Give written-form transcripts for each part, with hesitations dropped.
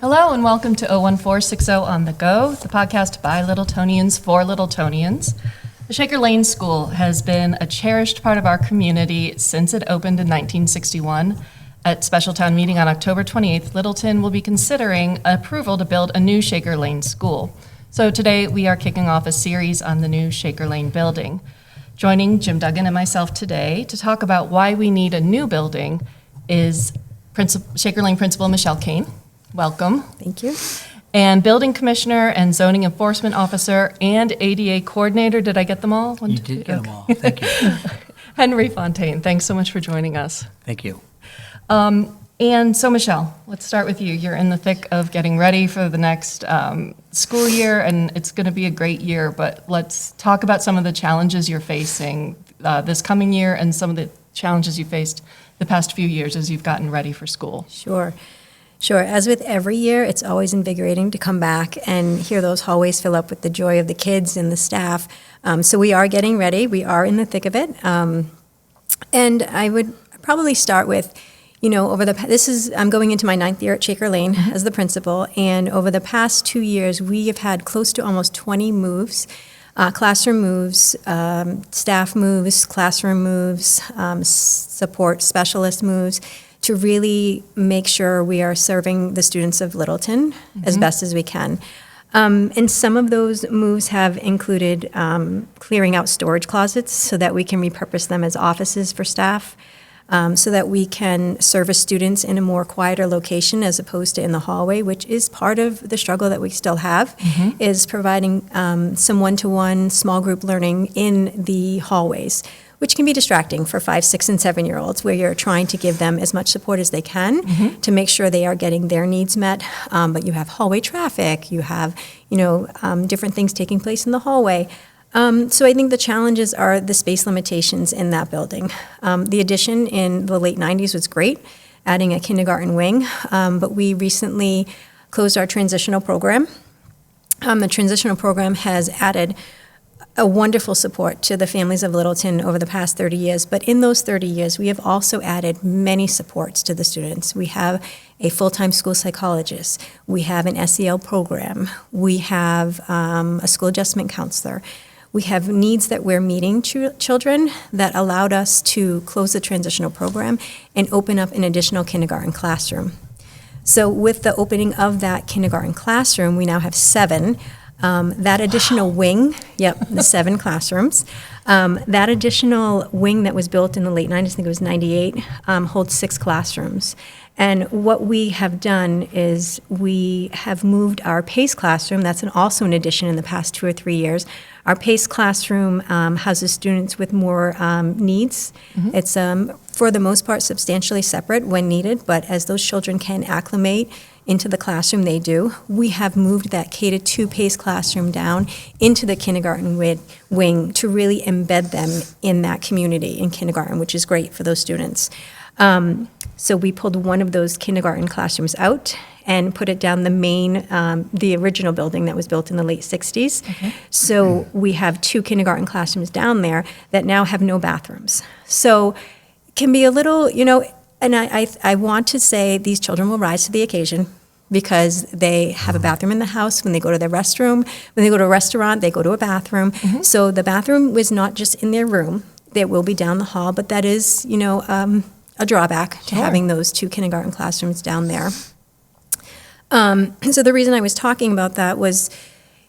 Hello and welcome to 01460 On The Go, the podcast by Littletonians for Littletonians. The Shaker Lane School has been a cherished part of our community since it opened in 1961. At special town meeting on October 28th, Littleton will be considering approval to build a new Shaker Lane School. So today we are kicking off a series on the new Shaker Lane building. Joining Jim Duggan and myself today to talk about why we need a new building is Shaker Lane Principal Michelle Kane. Welcome. Thank you. And Building Commissioner and Zoning Enforcement Officer and ADA Coordinator. Did I get them all? You did get them all. Thank you. Henry Fontaine, thanks so much for joining us. Thank you. And so, Michelle, let's start with you. You're in the thick of getting ready for the next school year, and it's going to be a great year, but let's talk about some of the challenges you're facing this coming year and some of the challenges you faced the past few years as you've gotten ready for school. Sure. As with every year, it's always invigorating to come back and hear those hallways fill up with the joy of the kids and the staff. So we are getting ready. We are in the thick of it. And I would probably start with, I'm going into my 9th year at Shaker Lane as the principal, and over the past 2 years, we have had close to almost 20 moves, classroom moves, staff moves, classroom moves, support specialist moves, to really make sure we are serving the students of Littleton as best as we can. And some of those moves have included clearing out storage closets so that we can repurpose them as offices for staff, so that we can service students in a more quieter location as opposed to in the hallway, which is part of the struggle that we still have, is providing some one-to-one small group learning in the hallways, which can be distracting for 5, 6, and 7-year-olds, where you're trying to give them as much support as they can to make sure they are getting their needs met. But you have hallway traffic, you have, different things taking place in the hallway. So I think the challenges are the space limitations in that building. The addition in the late 90s was great, adding a kindergarten wing, but we recently closed our transitional program. The transitional program has added a wonderful support to the families of Littleton over the past 30 years. But in those 30 years, we have also added many supports to the students. We have a full-time school psychologist. We have an SEL program. We have a school adjustment counselor. We have needs that we're meeting children that allowed us to close the transitional program and open up an additional kindergarten classroom. So with the opening of that kindergarten classroom, we now have 7. That additional wing, the 7 classrooms, that additional wing that was built in the late 90s, I think it was 98, holds 6 classrooms. And what we have done is we have moved our PACE classroom, that's also an addition in the past 2 or 3 years. Our PACE classroom houses students with more needs. It's, for the most part, substantially separate when needed, but as those children can acclimate into the classroom, they do. We have moved that K-2 PACE classroom down into the kindergarten wing to really embed them in that community in kindergarten, which is great for those students. So we pulled one of those kindergarten classrooms out and put it down the main, the original building that was built in the late 60s. So we have 2 kindergarten classrooms down there that now have no bathrooms. So it can be a little, and I want to say these children will rise to the occasion because they have a bathroom in the house. When they go to their restroom, when they go to a restaurant, they go to a bathroom. So the bathroom was not just in their room. It will be down the hall, but that is, a drawback to having those 2 kindergarten classrooms down there. So the reason I was talking about that was,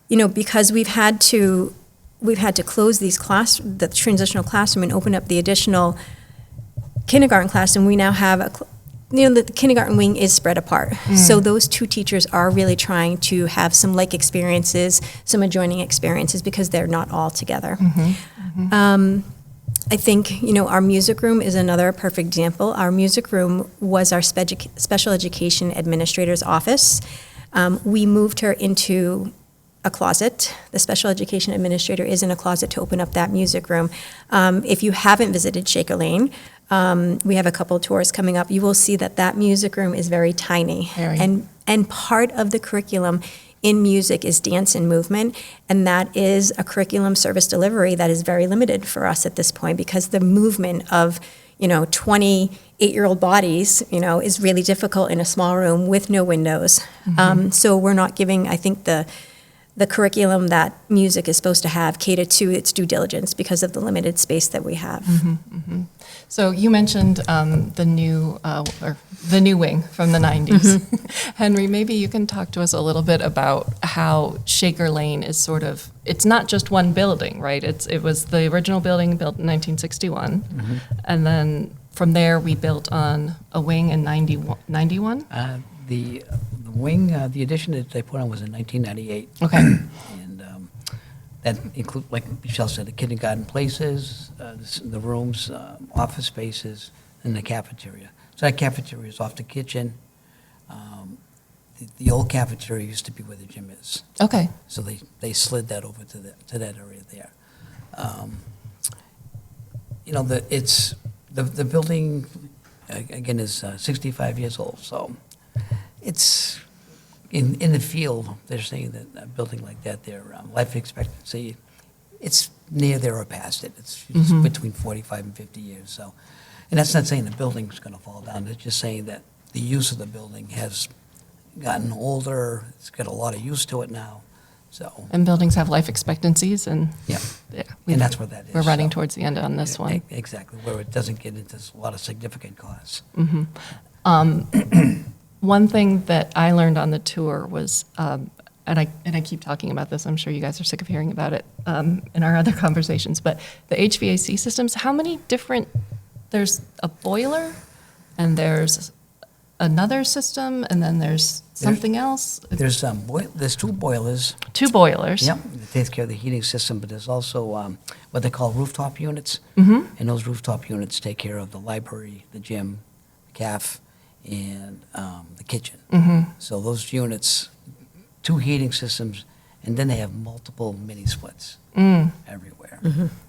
because we've had to close the transitional classroom and open up the additional kindergarten classroom. We now have the kindergarten wing is spread apart. So those 2 teachers are really trying to have some like experiences, some adjoining experiences, because they're not all together. I think, our music room is another perfect example. Our music room was our special education administrator's office. We moved her into a closet. The special education administrator is in a closet to open up that music room. If you haven't visited Shaker Lane, we have a couple tours coming up. You will see that music room is very tiny. And part of the curriculum in music is dance and movement, and that is a curriculum service delivery that is very limited for us at this point because the movement of 28-year-old bodies, is really difficult in a small room with no windows. So we're not giving, I think, the curriculum that music is supposed to have cater to its due diligence because of the limited space that we have. So you mentioned the new wing from the 90s. Henry, maybe you can talk to us a little bit about how Shaker Lane is sort of, it's not just one building, right? It was the original building built in 1961, and then from there we built on a wing in 91? The wing, the addition that they put on was in 1998. Okay. And that include, like Michelle said, the kindergarten places, the rooms, office spaces, and the cafeteria. So that cafeteria is off the kitchen. The old cafeteria used to be where the gym is. Okay. So they slid that over to that area there. The building again is 65 years old. So it's in the field. They're saying that a building like that, their life expectancy, it's near there or past it. It's between 45 and 50 years. So, and that's not saying the building's going to fall down. It's just saying that the use of the building has gotten older. It's got a lot of use to it now. So. And buildings have life expectancies, and Yeah, and that's what that is. We're running So, towards the end on this one. Exactly, where it doesn't get into a lot of significant costs. One thing that I learned on the tour was, and I keep talking about this, I'm sure you guys are sick of hearing about it in our other conversations, but the HVAC systems, how many different, there's a boiler, and there's another system, and then there's something else? There's two boilers. Two boilers. Yep, it takes care of the heating system, but there's also what they call rooftop units. And those rooftop units take care of the library, the gym, the caf, and the kitchen. So those units, two heating systems, and then they have multiple mini splits everywhere.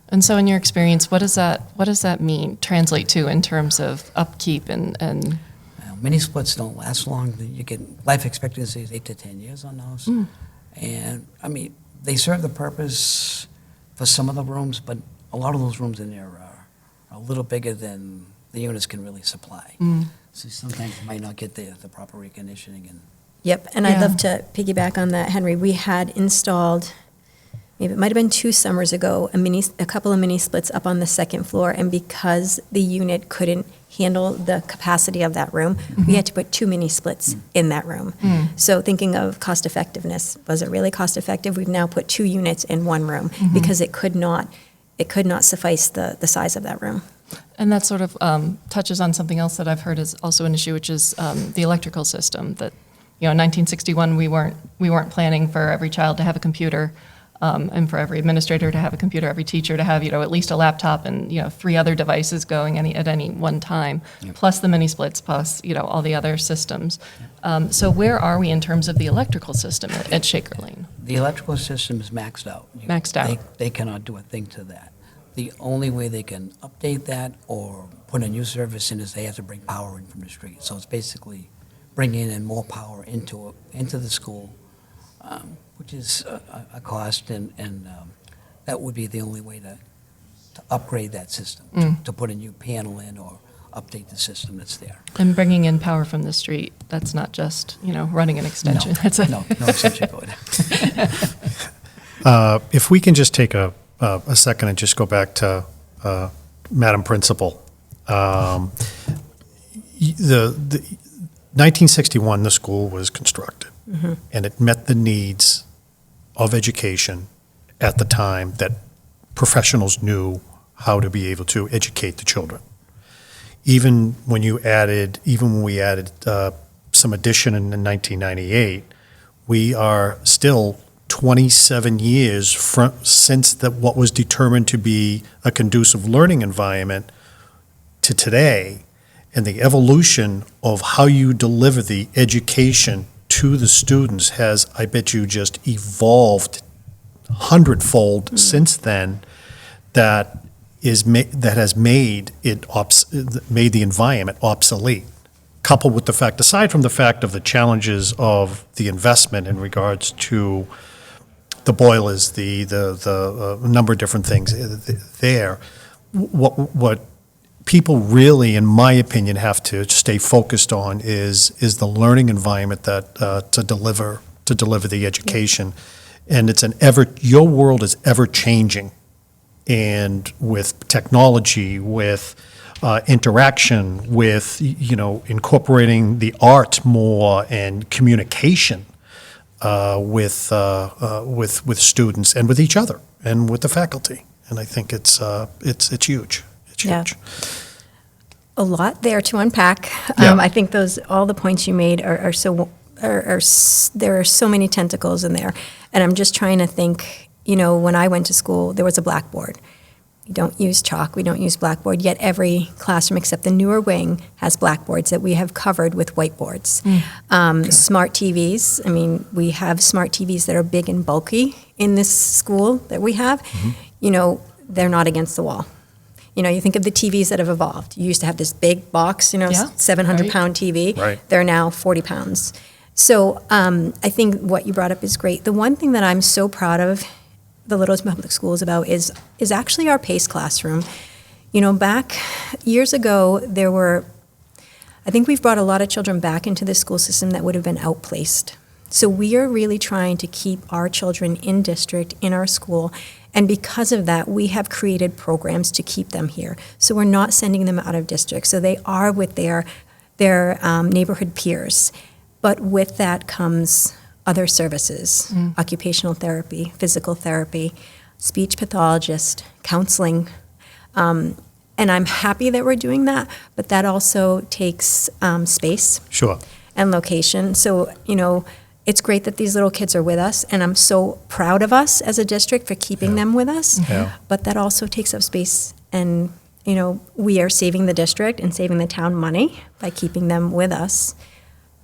And so in your experience, what does that translate to in terms of upkeep and Mini splits don't last long. You get life expectancy is 8 to 10 years on those. And I mean, they serve the purpose for some of the rooms, but a lot of those rooms in there are a little bigger than the units can really supply. So sometimes you might not get the proper reconditioning. Yep, and I'd love to piggyback on that, Henry. We had installed, maybe it might have been 2 summers ago, a couple of mini splits up on the second floor, and because the unit couldn't handle the capacity of that room, we had to put 2 mini splits in that room. So thinking of cost effectiveness, was it really cost effective? We've now put 2 units in one room because it could not suffice the size of that room. And that sort of touches on something else that I've heard is also an issue, which is the electrical system. That, in 1961, we weren't planning for every child to have a computer, and for every administrator to have a computer, every teacher to have at least a laptop and 3 other devices going at any one time, plus the mini splits, plus all the other systems. So where are we in terms of the electrical system at Shaker Lane? The electrical system is maxed out. Maxed out. They cannot do a thing to that. The only way they can update that or put a new service in is they have to bring power in from the street. So it's basically bringing in more power into the school, which is a cost, and that would be the only way to upgrade that system, to put a new panel in or update the system that's there. And bringing in power from the street, that's not just, running an extension. No extension cord. If we can just take a second and just go back to Madam Principal. The 1961, the school was constructed, and it met the needs of education at the time that professionals knew how to be able to educate the children. Even when we added some addition in 1998, we are still 27 years since what was determined to be a conducive learning environment to today, and the evolution of how you deliver the education to the students has, I bet you, just evolved hundredfold since then. That has made the environment obsolete. Coupled with the fact, aside from the fact of the challenges of the investment in regards to the boilers, the number of different things there, what people really, in my opinion, have to stay focused on is the learning environment that to deliver the education. And it's your world is ever changing, and with technology, with interaction, with incorporating the arts more and communication with students and with each other and with the faculty. And I think it's huge. It's Yeah. huge. A lot there to unpack. Yeah. I think all the points you made are there are so many tentacles in there. And I'm just trying to think, when I went to school, there was a blackboard. We don't use chalk, we don't use blackboard, yet every classroom except the newer wing has blackboards that we have covered with whiteboards. Smart TVs, we have smart TVs that are big and bulky in this school that we have. They're not against the wall. You think of the TVs that have evolved. You used to have this big box, 700-pound TV. Right. They're now 40 pounds. So I think what you brought up is great. The one thing that I'm so proud of the Littleton Public Schools about is actually our PACE classroom. Back years ago, I think we've brought a lot of children back into the school system that would have been outplaced. So we are really trying to keep our children in district, in our school, and because of that, we have created programs to keep them here. So we're not sending them out of district. So they are with their neighborhood peers. But with that comes other services, occupational therapy, physical therapy, speech pathologist, counseling. And I'm happy that we're doing that, but that also takes space Sure. and location. So, it's great that these little kids are with us, and I'm so proud of us as a district for keeping them with us. Yeah. But that also takes up space, and, we are saving the district and saving the town money by keeping them with us.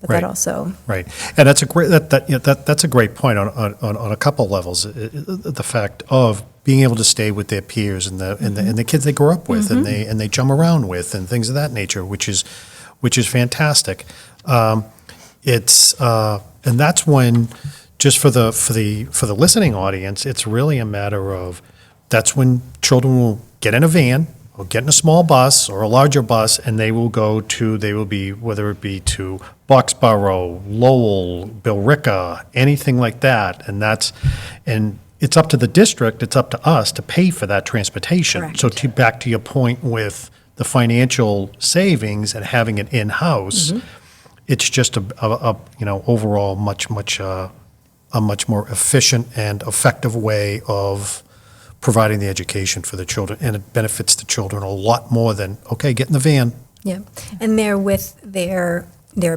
But Right. that also, Right, and that's a great that's a great point on a couple levels. The fact of being able to stay with their peers and the kids they grew up with and they jump around with and things of that nature, which is fantastic. And that's when, just for the listening audience, it's really a matter of that's when children will get in a van or get in a small bus or a larger bus, and they will be, whether it be to Boxborough, Lowell, Billerica, anything like that, and it's up to the district, it's up to us to pay for that transportation. Correct. So back to your point with the financial savings and having it in-house, it's just overall a much more efficient and effective way of providing the education for the children, and it benefits the children a lot more than, okay, get in the van. yeah. And they're with their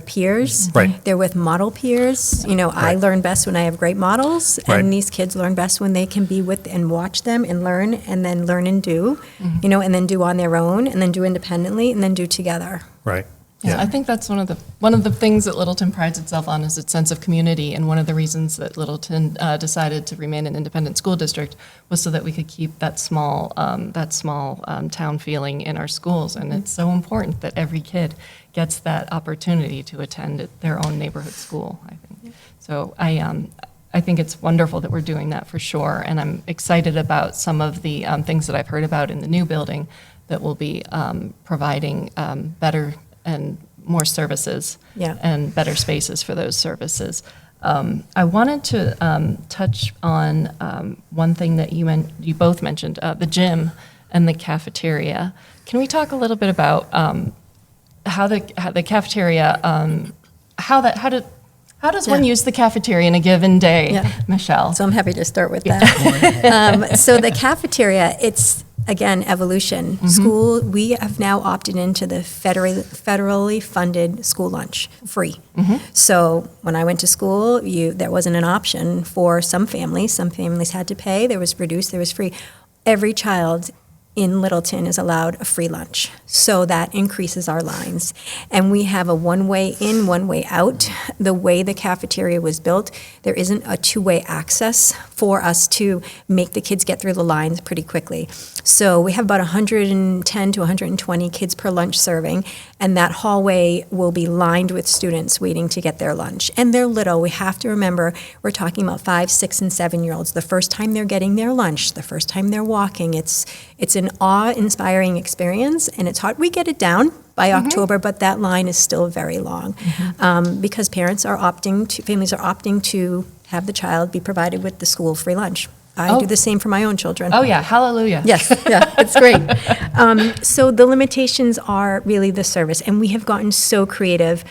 peers. Right. They're with model peers. I Right. learn best when I have great models, Right. and these kids learn best when they can be with and watch them and learn and do, and then do on their own, and then do independently, and then do together. Right. Yeah, I think that's one of the things that Littleton prides itself on is its sense of community, and one of the reasons that Littleton decided to remain an independent school district was so that we could keep that small town feeling in our schools, and it's so important that every kid gets that opportunity to attend at their own neighborhood school, I think. So I think it's wonderful that we're doing that for sure, and I'm excited about some of the things that I've heard about in the new building that will be providing better and more services and better spaces for those services. I wanted to touch on one thing that you both mentioned, the gym and the cafeteria. Can we talk a little bit about how the cafeteria, how does one use the cafeteria in a given day, Yeah. Michelle? So I'm happy to start with that. So the cafeteria, it's, again, evolution. School, we have now opted into the federally funded school lunch, free. So when I went to school, there wasn't an option for some families. Some families had to pay. There was reduced, there was free. Every child in Littleton is allowed a free lunch. So that increases our lines. And we have a one-way in, one-way out. The way the cafeteria was built, there isn't a two-way access for us to make the kids get through the lines pretty quickly. So we have about 110 to 120 kids per lunch serving, and that hallway will be lined with students waiting to get their lunch. And they're little. We have to remember, we're talking about 5, 6, and 7-year-olds. The first time they're getting their lunch, the first time they're walking, it's an an awe-inspiring experience, and it's hard. We get it down by October, but that line is still very long because families are opting to have the child be provided with the school free lunch. I do the same for my own children. Oh, yeah, hallelujah. Yes, yeah, it's great. So the limitations are really the service, and we have gotten so creative.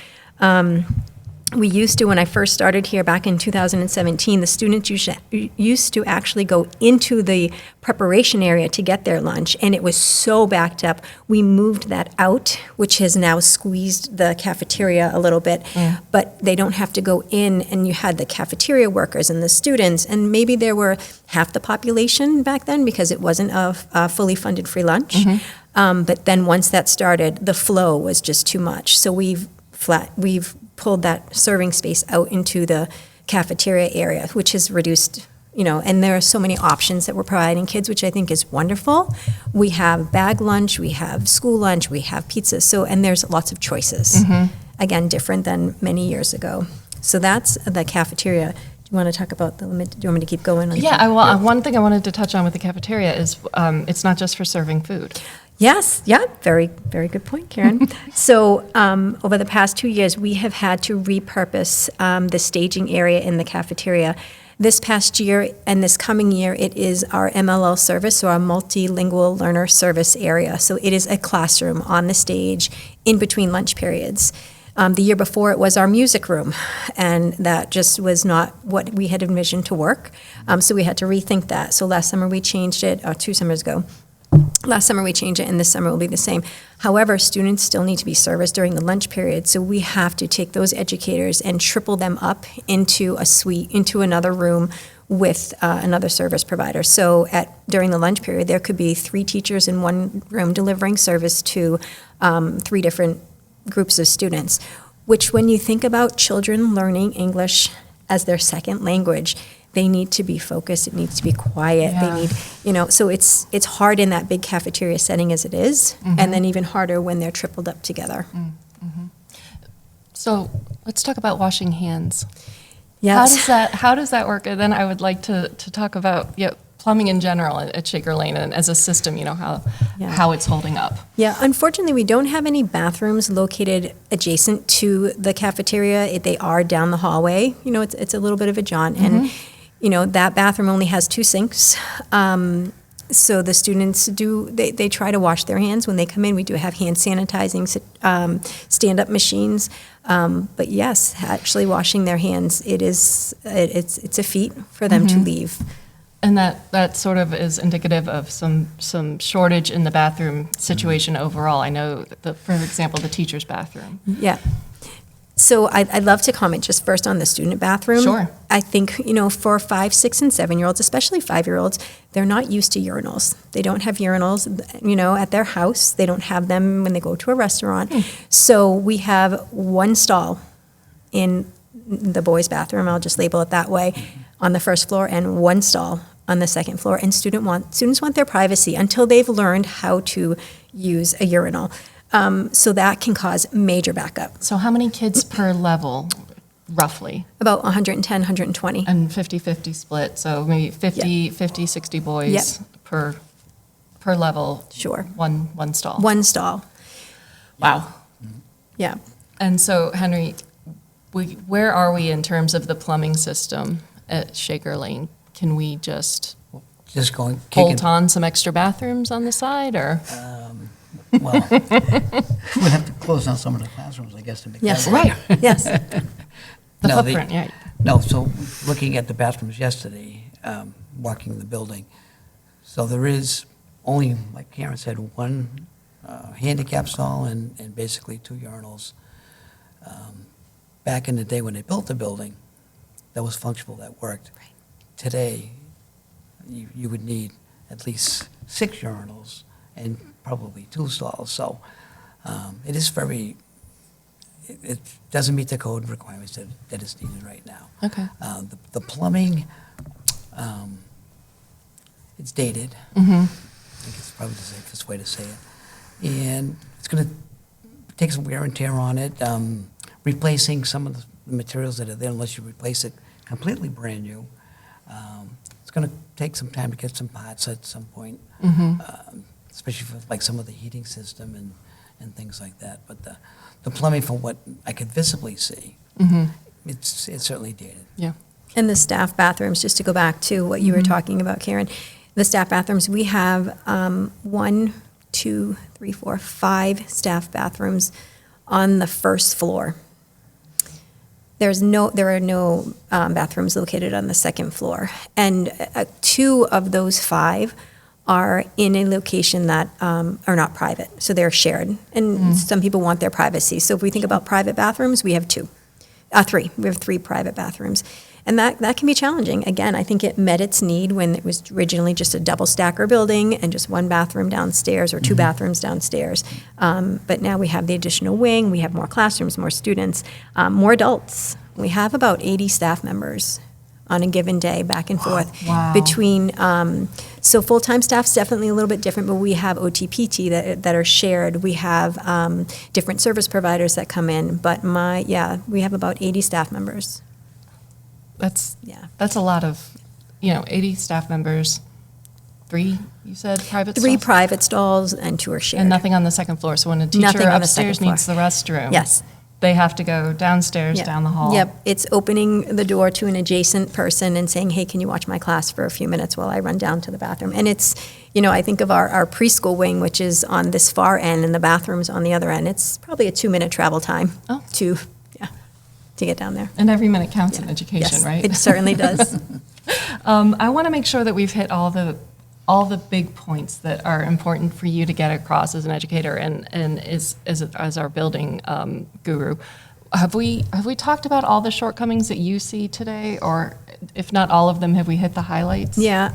We used to, when I first started here back in 2017, the students used to actually go into the preparation area to get their lunch, and it was so backed up. We moved that out, which has now squeezed the cafeteria a little bit, but they don't have to go in, and you had the cafeteria workers and the students, and maybe there were half the population back then because it wasn't a fully funded free lunch. But then once that started, the flow was just too much. So we've pulled that serving space out into the cafeteria area, which has reduced, and there are so many options that we're providing kids, which I think is wonderful. We have bag lunch, we have school lunch, we have pizza, and there's lots of choices. Again, different than many years ago. So that's the cafeteria. Do you want to talk about the limit? Do you want me to keep going? One thing I wanted to touch on with the cafeteria is it's not just for serving food. Yes, yeah, very, very good point, Karen. So over the past 2 years, we have had to repurpose the staging area in the cafeteria. This past year and this coming year, it is our MLL service, or our multilingual learner service area. So it is a classroom on the stage in between lunch periods. The year before, it was our music room, and that just was not what we had envisioned to work. So we had to rethink that. So last summer, we changed it, or 2 summers ago. Last summer we changed it, and this summer will be the same. However, students still need to be serviced during the lunch period, so we have to take those educators and triple them up into a suite, into another room with another service provider. So during the lunch period, there could be 3 teachers in one room delivering service to 3 different groups of students, which when you think about children learning English as their second language, they need to be focused. It needs to be quiet. Yeah. They need, so it's hard in that big cafeteria setting as it is, and then even harder when they're tripled up together. So let's talk about washing hands. Yes. How does that work? And then I would like to talk about plumbing in general at Shaker Lane and as a system, how it's holding up. Yeah, unfortunately, we don't have any bathrooms located adjacent to the cafeteria. They are down the hallway. It's a little bit of a jaunt, and that bathroom only has 2 sinks. So the students they try to wash their hands when they come in. We do have hand sanitizing stand-up machines. But yes, actually washing their hands, it's a feat for them to leave. And that sort of is indicative of some shortage in the bathroom situation overall. I know, for example, the teacher's bathroom. Yeah. So I'd love to comment just first on the student bathroom. Sure. I think, for 5, 6, and 7-year-olds, especially 5-year-olds, they're not used to urinals. They don't have urinals, at their house. They don't have them when they go to a restaurant. So we have 1 stall in the boys' bathroom, I'll just label it that way, on the first floor, and 1 stall on the second floor. And students want their privacy until they've learned how to use a urinal. So that can cause major backup. So how many kids per level, roughly? About 110, 120. And 50-50 split, so maybe 50, 60 boys per level. Sure. One stall. 1 stall. Wow. Yeah. And so, Henry, where are we in terms of the plumbing system at Shaker Lane? Can we just bolt on some extra bathrooms on the side, or? Well, we'd have to close down some of the classrooms, I guess, to make Yes. that work. Right. Yes. The footprint, yeah. No, so looking at the bathrooms yesterday, walking the building, so there is only, like Karen said, 1 handicap stall and basically 2 urinals. Back in the day when they built the building, that was functional, that worked. Right. Today, you would need at least 6 urinals and probably 2 stalls. So it is it doesn't meet the code requirements that is needed right now. Okay. The plumbing, it's dated. Mm-hmm. I think it's probably the safest way to say it. And it's going to take some wear and tear on it. Replacing some of the materials that are there, unless you replace it completely brand new. It's going to take some time to get some parts at some point. Mm-hmm. especially for like some of the heating system and things like that. But the plumbing, from what I could visibly see, it's certainly dated. Yeah. And the staff bathrooms, just to go back to what you were talking about, Karen, the staff bathrooms, we have 1, 2, 3, 4, 5 staff bathrooms on the first floor. There are no bathrooms located on the second floor. And 2 of those 5 are in a location that are not private, so they're shared. And some people want their privacy. So if we think about private bathrooms, we have 3. We have 3 private bathrooms. And that can be challenging. Again, I think it met its need when it was originally just a double stacker building and just 1 bathroom downstairs or 2 bathrooms downstairs. But now we have the additional wing, we have more classrooms, more students, more adults. We have about 80 staff members on a given day, back and forth. Wow. Between, so full-time staff's definitely a little bit different, but we have OTPT that are shared. We have different service providers that come in, but we have about 80 staff members. That's Yeah. That's a lot of, 80 staff members. 3, you said, private 3 stalls? private stalls and 2 are shared. And nothing on the second floor. So when a teacher Nothing on the second upstairs floor. needs the restroom, Yes. they have to go downstairs, Yep. down the hall. Yep, it's opening the door to an adjacent person and saying, hey, can you watch my class for a few minutes while I run down to the bathroom? And it's, I think of our preschool wing, which is on this far end, and the bathroom's on the other end. It's probably a 2-minute travel time Oh. to get down there. And every minute counts in Yeah. education, Yes, right? it certainly does. I want to make sure that we've hit all the big points that are important for you to get across as an educator and as our building guru. Have we talked about all the shortcomings that you see today, or if not all of them, have we hit the highlights? Yeah,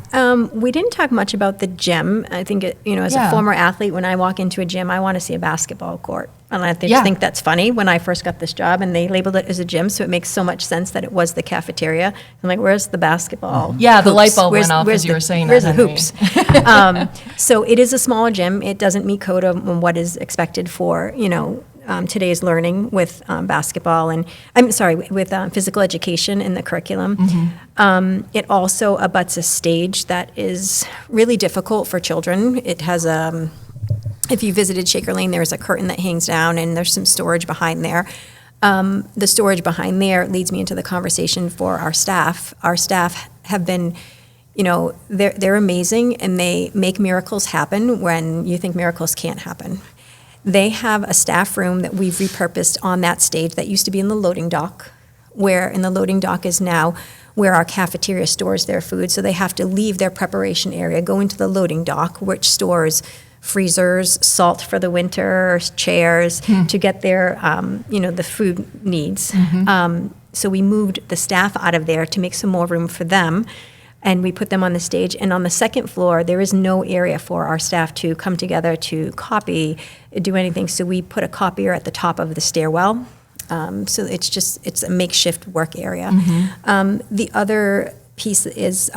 we didn't talk much about the gym. I think, as Yeah. a former athlete, when I walk into a gym, I want to see a basketball court. And I just Yeah. think that's funny when I first got this job and they labeled it as a gym, so it makes so much sense that it was the cafeteria. I'm like, where's the basketball? Yeah, the hoops? light bulb went off where's as you were saying Where's that, the Henry. hoops? So it is a smaller gym. It doesn't meet code on what is expected for, today's learning with basketball and, with physical education in the curriculum. It also abuts a stage that is really difficult for children. It has if you visited Shaker Lane, there's a curtain that hangs down and there's some storage behind there. The storage behind there leads me into the conversation for our staff. Our staff have been, they're amazing and they make miracles happen when you think miracles can't happen. They have a staff room that we've repurposed on that stage that used to be in the loading dock, in the loading dock is now where our cafeteria stores their food. So they have to leave their preparation area, go into the loading dock, which stores freezers, salt for the winter, chairs, to get their, the food needs. So we moved the staff out of there to make some more room for them. And we put them on the stage. And on the second floor, there is no area for our staff to come together to copy, do anything. So we put a copier at the top of the stairwell. So it's a makeshift work area. The other piece is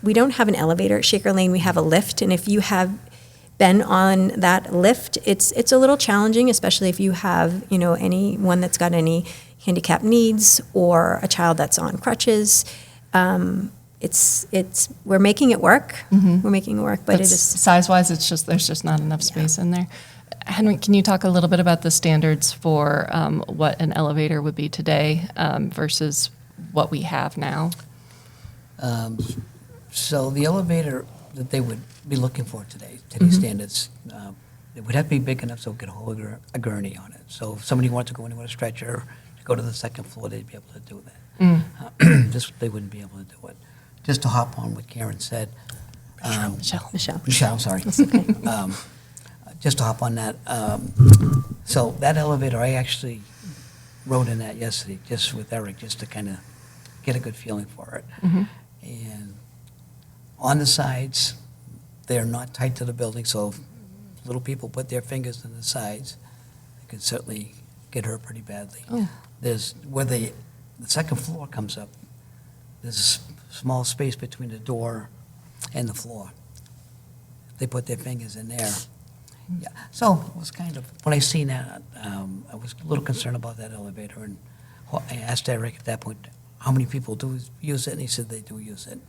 we don't have an elevator at Shaker Lane. We have a lift. And if you have been on that lift, it's a little challenging, especially if you have, anyone that's got any handicap needs or a child that's on crutches. We're making it work. We're making it work, but it is size-wise. There's just not enough space in there. Henry, can you talk a little bit about the standards for what an elevator would be today versus what we have now? So the elevator that they would be looking for today's standards, it would have to be big enough so it could hold a gurney on it. So if somebody wanted to go in with a stretcher to go to the second floor, they'd be able to do that. They wouldn't be able to do it. Just to hop on what Karen said. Michelle. Sorry. Just to hop on that. So that elevator, I actually rode in that yesterday, just with Eric, just to kind of get a good feeling for it. And on the sides, they're not tight to the building, so if little people put their fingers in the sides, they could certainly get hurt pretty badly. There's where the second floor comes up, there's a small space between the door and the floor. They put their fingers in there. Yeah, so it was kind of, when I seen that, I was a little concerned about that elevator, and I asked Eric at that point, how many people do use it, and he said they do use it.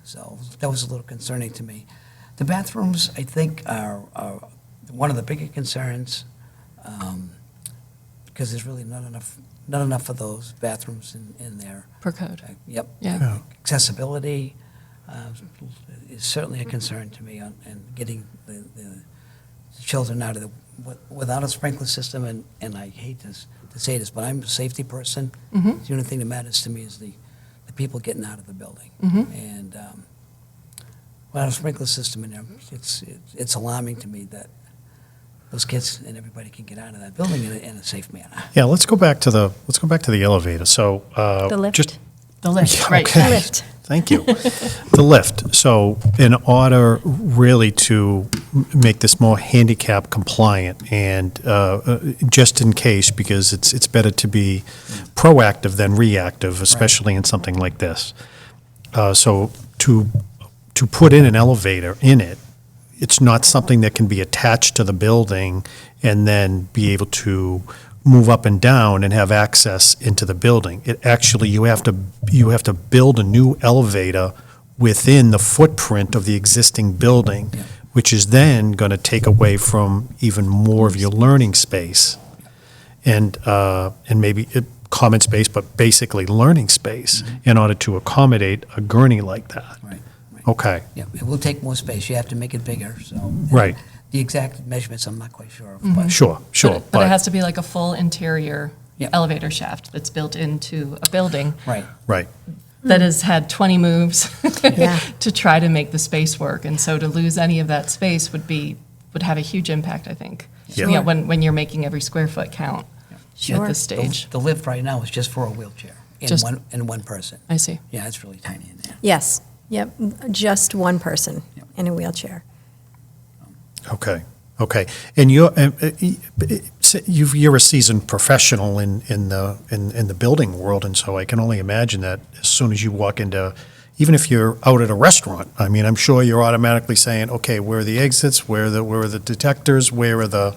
So that was a little concerning to me. The bathrooms, I think, are one of the bigger concerns, because there's really not enough of those bathrooms in there. Per code. Yep. Yeah. Accessibility is certainly a concern to me, and getting the children out of without a sprinkler system, and I hate to say this, but I'm a safety person. Mhm. The only thing that matters to me is the people getting out of the building. Mhm. And without a sprinkler system in there, it's alarming to me that those kids and everybody can get out of that building in a safe manner. Yeah, let's go back to the elevator. So The lift. just The lift, Yeah, right. okay. The lift. Thank you. The lift. So in order really to make this more handicap compliant, and just in case, because it's better to be proactive than reactive, especially in something like this. So to put in an elevator in it, it's not something that can be attached to the building and then be able to move up and down and have access into the building. It actually, you have to build a new elevator within the footprint of the existing building, Yeah. which is then going to take away from even more of your learning space and maybe common space, but basically learning space in order to accommodate a gurney like that. Right. Okay, Yeah, it will take more space. You have to make it bigger, so. right. The exact measurements, I'm not quite sure of, Mm-hmm. but. Sure. But it has to be like a full interior Yeah. elevator shaft that's built into a building Right. Right. that has had 20 moves Yeah. to try to make the space work. And so to lose any of that space would have a huge impact, I think. Yeah. You know, when you're making every square foot count Sure. at this The- stage. The lift right now is just for a wheelchair Just- and one person. I see. Yeah, it's really tiny in there. Yes, yep, just one person Yep. in a wheelchair. Okay. And you're a seasoned professional in the building world, and so I can only imagine that as soon as you walk into, even if you're out at a restaurant, I mean, I'm sure you're automatically saying, okay, where are the exits? Where are the detectors? Where are the,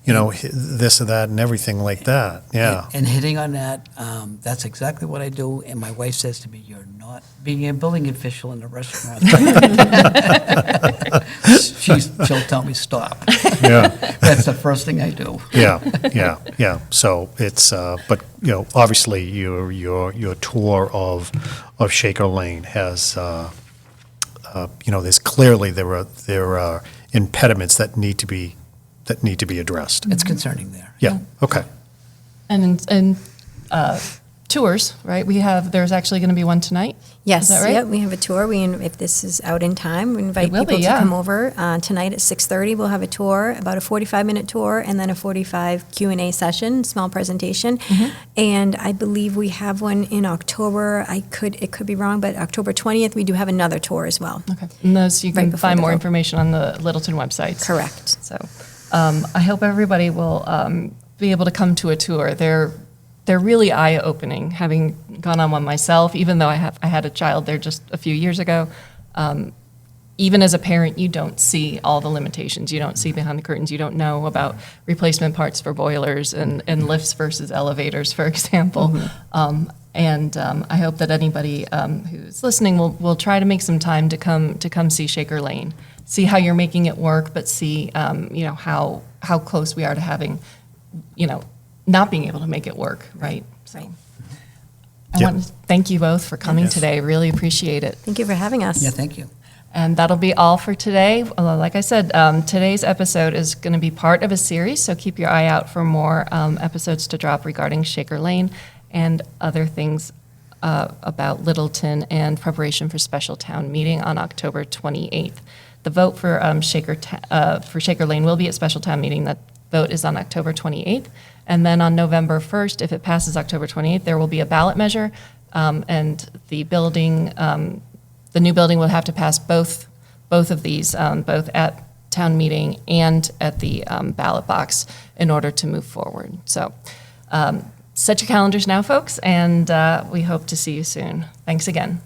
this or that and everything like that? Yeah. And hitting on that, that's exactly what I do, and my wife says to me, "You're not being a building official in a restaurant." She'll tell me, "Stop." Yeah. That's the first thing I do. Yeah. So it's, but obviously your tour of Shaker Lane has, there's clearly there are impediments that need to be addressed. It's concerning there. Yeah. Okay. And tours, right? There's actually going to be one tonight? Yes, Is that right? yep, we have a tour. If this is out in time, we invite It will people be, to yeah. come over. Tonight at 6:30, we'll have a tour, about a 45-minute tour, and then a 45 Q&A session, small presentation. Mm-hmm. And I believe we have one in October. It could be wrong, but October 20th, we do have another tour as well. Okay. And those, you Right can before find the more vote. information on the Littleton websites. Correct. So I hope everybody will be able to come to a tour. They're really eye-opening, having gone on one myself, even though I had a child there just a few years ago. Even as a parent, you don't see all the limitations. You don't see behind the curtains. You don't know about replacement parts for boilers and lifts versus elevators, for example. I hope that anybody who's listening will try to make some time to come see Shaker Lane, see how you're making it work, but see how close we are to having, not being able to make it work, right? So I Yeah. want to thank you both for coming Yes. today. Really appreciate it. Thank you for having us. Yeah, thank you. And that'll be all for today. Like I said, today's episode is going to be part of a series, so keep your eye out for more episodes to drop regarding Shaker Lane and other things about Littleton and preparation for special town meeting on October 28th. The vote for Shaker Lane will be at special town meeting. That vote is on October 28th. And then on November 1st, if it passes October 28th, there will be a ballot measure, and the building, the new building will have to pass both of these, both at town meeting and at the ballot box in order to move forward. So set your calendars now, folks, and we hope to see you soon. Thanks again.